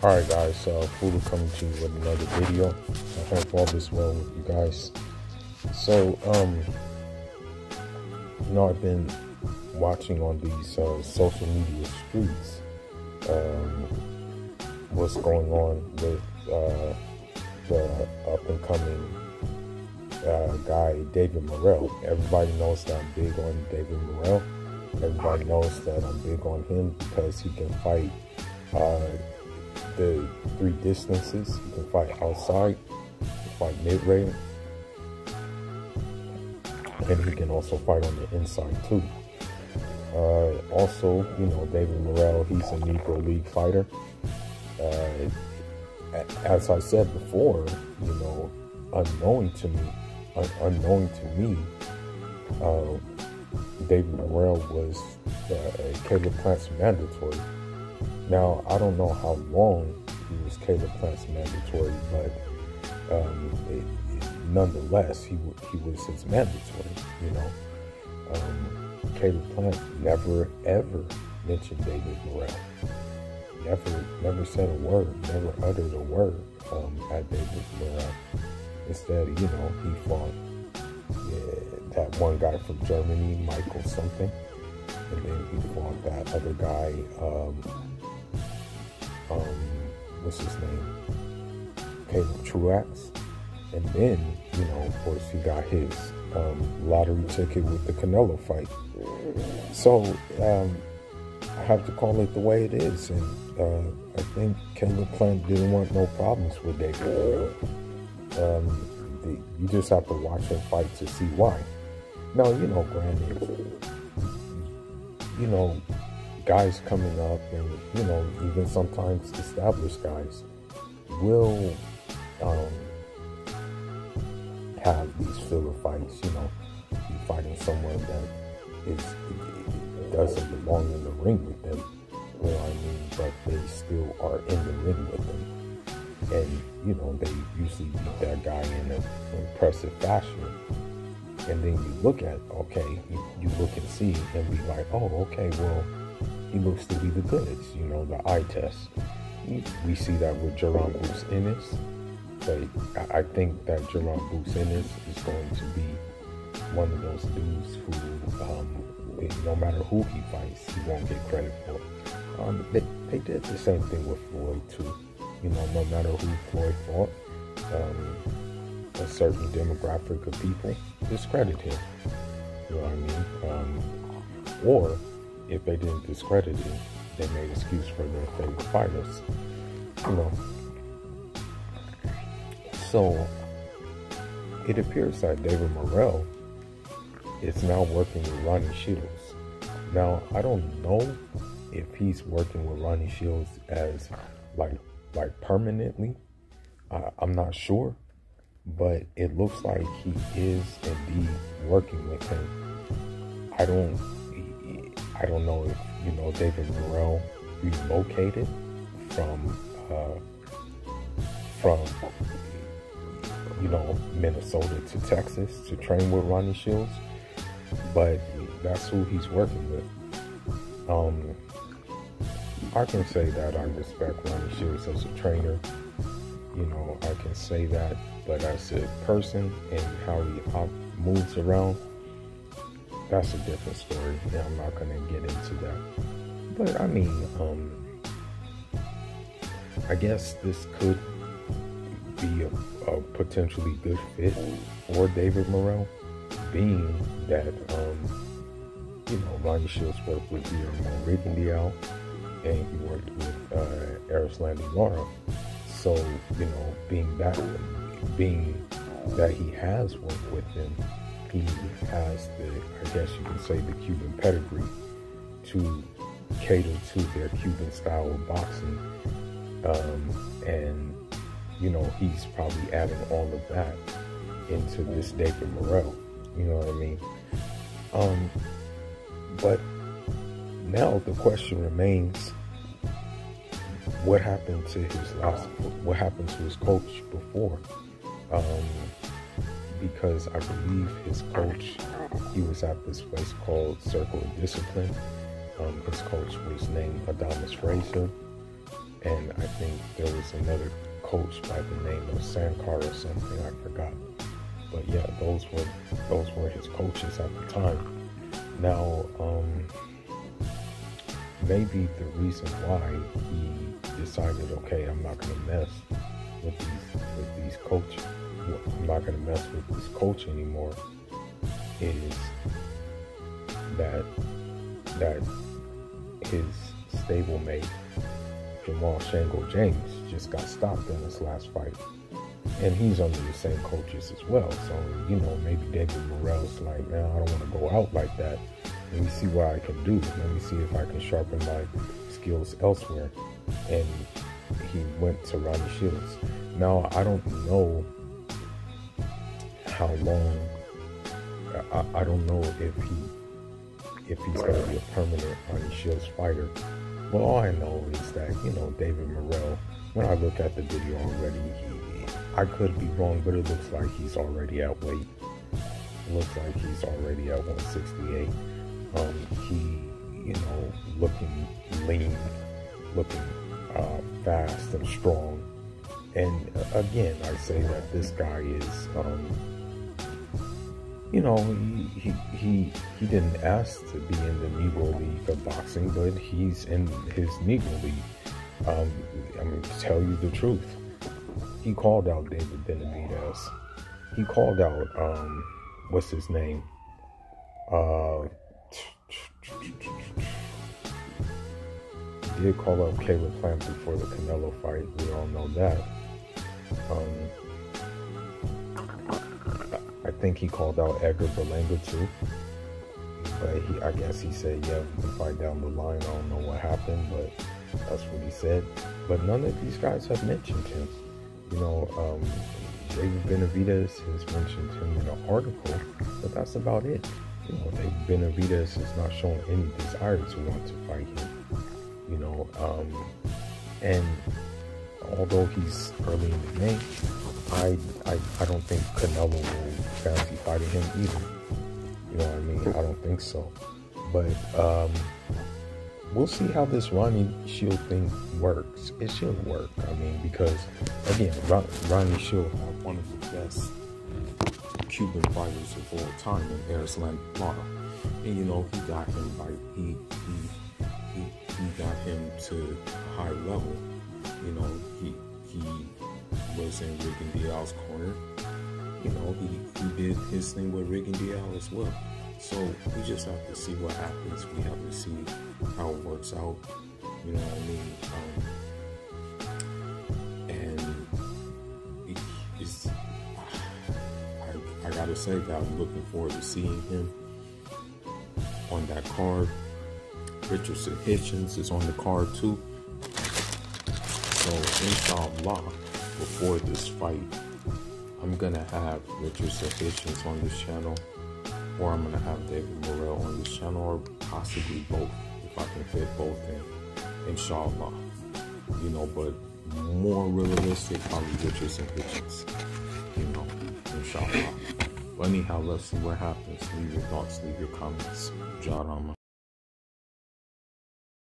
Alright guys, Fudu coming to you with another video. I hope all is well with you guys. So, I've been watching on these social media streets what's going on with the up and coming guy David Morrell. Everybody knows that I'm big on David Morrell. Everybody knows that I'm big on him because he can fight the three distances. He can fight outside, he can fight mid-range, and he can also fight on the inside too. Also, David Morrell, he's a Negro League fighter. As I said before, unknowing to me, David Morrell was Caleb Plant's mandatory. Now, I don't know how long he was Caleb Plant's mandatory, but nonetheless, he was his mandatory, Caleb Plant never, ever mentioned David Morrell. Never said a word, never uttered a word at David Morrell. Instead, he fought that one guy from Germany, Michael something, and then he fought that other guy, what's his name? Caleb Truax. And then, of course, he got his lottery ticket with the Canelo fight. So, I have to call it the way it is. And I think Caleb Plant didn't want no problems with David. You just have to watch him fight to see why. Now, granted, guys coming up and, even sometimes established guys will have these filler fights, be fighting someone that doesn't belong in the ring with them, but they still are in the ring with them. And, they usually beat that guy in an impressive fashion. And then you look at, you look and see and be like, oh, okay, well, he looks to be the goods, the eye test. We see that with Jerome Bruce Ennis. But I think that Jerome Bruce Ennis is going to be one of those dudes who, no matter who he fights, he won't get credit for. They did the same thing with Floyd too. No matter who Floyd fought, a certain demographic of people discredit him. Or if they didn't discredit him, they made excuse for their favorite fighters. So it appears that David Morrell is now working with Ronnie Shields. Now, I don't know if he's working with Ronnie Shields as like permanently. I'm not sure, but it looks like he is indeed working with him. I don't know if David Morrell relocated from Minnesota to Texas to train with Ronnie Shields, but that's who he's working with. I can say that I respect Ronnie Shields as a trainer. I can say that, but as a person and how he moves around, that's a different story. Yeah, I'm not going to get into that. But I guess this could be a potentially good fit for David Morrell, being that Ronnie Shields worked with Guillermo Rigondeaux and he worked with Erislandy Lara. So being that he has worked with them, he has I guess you can say, the Cuban pedigree to cater to their Cuban style of boxing. And he's probably adding all of that into this David Morrell. You know what I mean? But now the question remains: what happened to his coach before? Because I believe his coach, he was at this place called Circle of Discipline. His coach was named Adamus Frazier. and I think there was another coach by the name of Sankar or something, I forgot. But yeah, those were his coaches at the time. Now, maybe the reason why he decided, okay, I'm not gonna mess with these coaches. I'm not gonna mess with this coach anymore. Is that his stablemate Jamal Shango James just got stopped in this last fight, and he's under the same coaches as well. So maybe David Morrell's like, man, I don't want to go out like that. Let me see what I can do. Let me see if I can sharpen my skills elsewhere. And he went to Ronnie Shields. Now, I don't know how long. I don't know if he's going to be a permanent Ronnie Shields fighter. Well, all I know is that, David Morrell, when I look at the video already, I could be wrong, but it looks like he's already at weight. It looks like he's already at 168. He, looking lean, looking fast and strong. And again, I say that this guy is, he didn't ask to be in the Negro League of boxing, but he's in his Negro League. I'm going to tell you the truth. He called out David Benavidez. He called out, what's his name? He did call out Caleb Plant before the Canelo fight. We all know that. I think he called out Edgar Berlanga too. But I guess he said, yeah, we can fight down the line. I don't know what happened, but that's what he said. But none of these guys have mentioned him. David Benavidez has mentioned him in an article, but that's about it. David Benavidez has not shown any desire to want to fight him. And although he's early in the game, I don't think Canelo will fancy fighting him either. You know what I mean? I don't think so. But we'll see how this Ronnie Shields thing works. It should work. I mean, because again, Ronnie Shields, one of the best Cuban fighters of all time in Arslan Lara, and he got him he got him to a high level. He was in Rigondeaux's corner. He did his thing with Rigondeaux as well. So we just have to see what happens. We have to see how it works out. You know what I mean? And I gotta say that I'm looking forward to seeing him on that card. Richardson Hitchens is on the card too. So inshallah, before this fight, I'm gonna have Richardson Hitchens on this channel, or I'm gonna have David Morrell on this channel, or possibly both, if I can fit both in, inshallah. But more realistic, probably Richardson Hitchens, inshallah. But anyhow, let's see what happens. Leave your thoughts, leave your comments. Jarama.